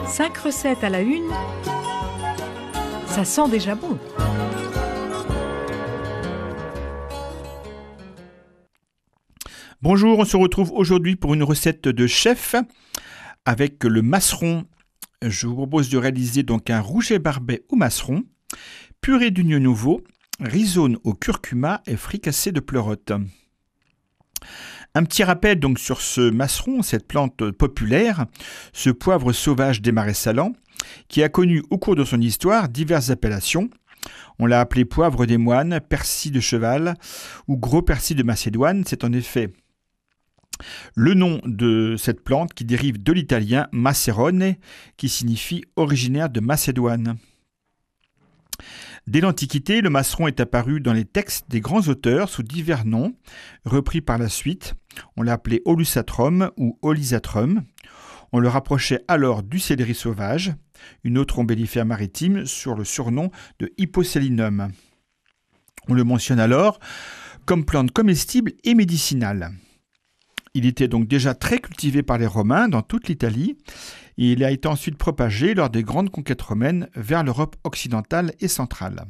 5 recettes à la une, ça sent déjà bon. Bonjour, on se retrouve aujourd'hui pour une recette de chef avec le masseron. Je vous propose de réaliser donc un rouget barbet au masseron, purée d'oignons nouveaux, risotto au curcuma et fricassé de pleurote. Un petit rappel donc sur ce masseron, cette plante populaire, ce poivre sauvage des marais salants, qui a connu au cours de son histoire diverses appellations. On l'a appelé poivre des moines, persil de cheval ou gros persil de Macédoine. C'est en effet le nom de cette plante qui dérive de l'italien Macerone, qui signifie originaire de Macédoine. Dès l'Antiquité, le masseron est apparu dans les textes des grands auteurs sous divers noms, repris par la suite. On l'a appelé Olusatrum ou Olisatrum. On le rapprochait alors du céleri sauvage, une autre ombellifère maritime, sur le surnom de Hipposalinum. On le mentionne alors comme plante comestible et médicinale. Il était donc déjà très cultivé par les Romains dans toute l'Italie et il a été ensuite propagé lors des grandes conquêtes romaines vers l'Europe occidentale et centrale.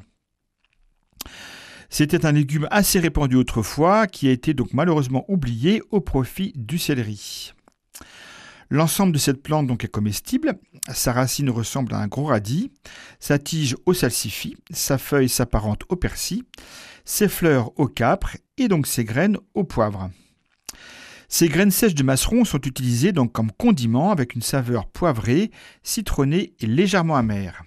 C'était un légume assez répandu autrefois qui a été donc malheureusement oublié au profit du céleri. L'ensemble de cette plante donc est comestible. Sa racine ressemble à un gros radis, sa tige au salsifis, sa feuille s'apparente au persil, ses fleurs au capre et donc ses graines au poivre. Ces graines sèches de masseron sont utilisées donc comme condiment avec une saveur poivrée, citronnée et légèrement amère.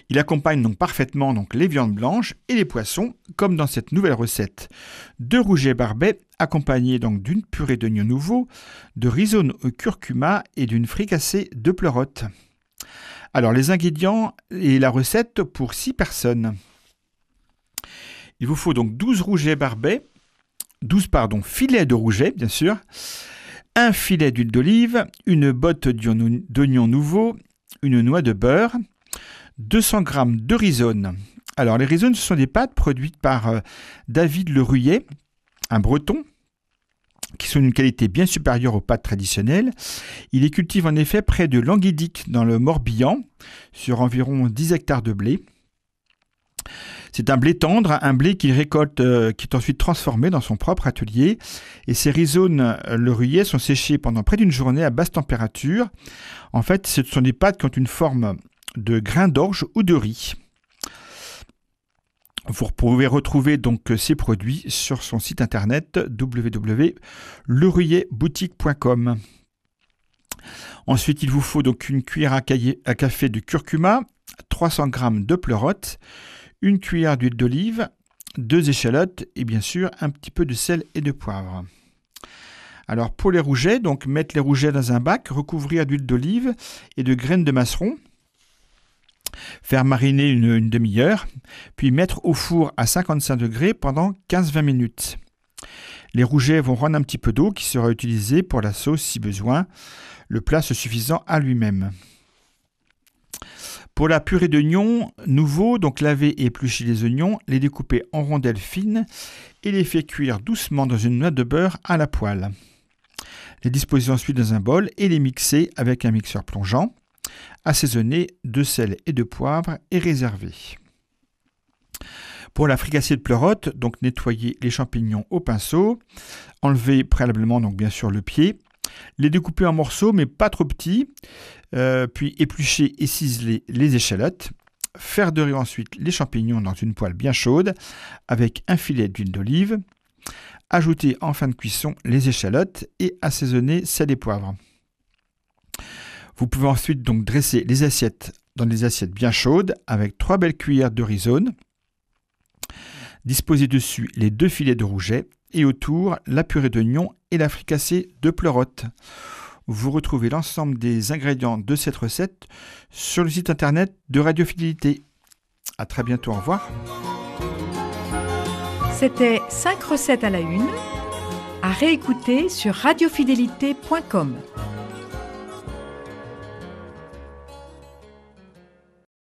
Il accompagne donc parfaitement donc les viandes blanches et les poissons, comme dans cette nouvelle recette de rouget barbet, accompagné donc d'une purée d'oignons nouveaux, de risotto au curcuma et d'une fricassée de pleurote. Alors les ingrédients et la recette pour 6 personnes. Il vous faut donc 12 rougets barbet, 12 filets de rouget, bien sûr, un filet d'huile d'olive, une botte d'oignons nouveaux, une noix de beurre, 200 g de risotto. Alors, les risottos, ce sont des pâtes produites par David Le Ruyet, un breton, qui sont d'une qualité bien supérieure aux pâtes traditionnelles. Il les cultive en effet près de Languédic, dans le Morbihan, sur environ 10 hectares de blé. C'est un blé tendre, un blé qu'il récolte, qui est ensuite transformé dans son propre atelier. Et ces risottos Le Ruyet sont séchés pendant près d'une journée à basse température. En fait, ce sont des pâtes qui ont une forme de grains d'orge ou de riz. Vous pouvez retrouver donc ces produits sur son site internet www.leruyetboutique.com. Ensuite, il vous faut donc une cuillère à café de curcuma, 300 g de pleurote, une cuillère d'huile d'olive, 2 échalotes et bien sûr un petit peu de sel et de poivre. Alors pour les rougets, donc mettre les rougets dans un bac, recouvrir d'huile d'olive et de graines de masseron, faire mariner une demi-heure, puis mettre au four à 55 degrés pendant 15-20 minutes. Les rougets vont rendre un petit peu d'eau qui sera utilisée pour la sauce si besoin, le plat se suffisant à lui-même. Pour la purée d'oignons nouveaux, donc laver et éplucher les oignons, les découper en rondelles fines et les faire cuire doucement dans une noix de beurre à la poêle. Les disposer ensuite dans un bol et les mixer avec un mixeur plongeant, assaisonner de sel et de poivre et réserver. Pour la fricassée de pleurote, donc nettoyer les champignons au pinceau, enlever préalablement donc bien sûr le pied, les découper en morceaux mais pas trop petits, puis éplucher et ciseler les échalotes, faire dorer ensuite les champignons dans une poêle bien chaude avec un filet d'huile d'olive, ajouter en fin de cuisson les échalotes et assaisonner sel et poivre. Vous pouvez ensuite donc dresser les assiettes dans des assiettes bien chaudes avec 3 belles cuillères de risotto, disposer dessus les 2 filets de rouget et autour la purée d'oignon et la fricassée de pleurote. Vous retrouvez l'ensemble des ingrédients de cette recette sur le site internet de Radio Fidélité. À très bientôt, au revoir. C'était 5 recettes à la une, à réécouter sur radiofidélité.com.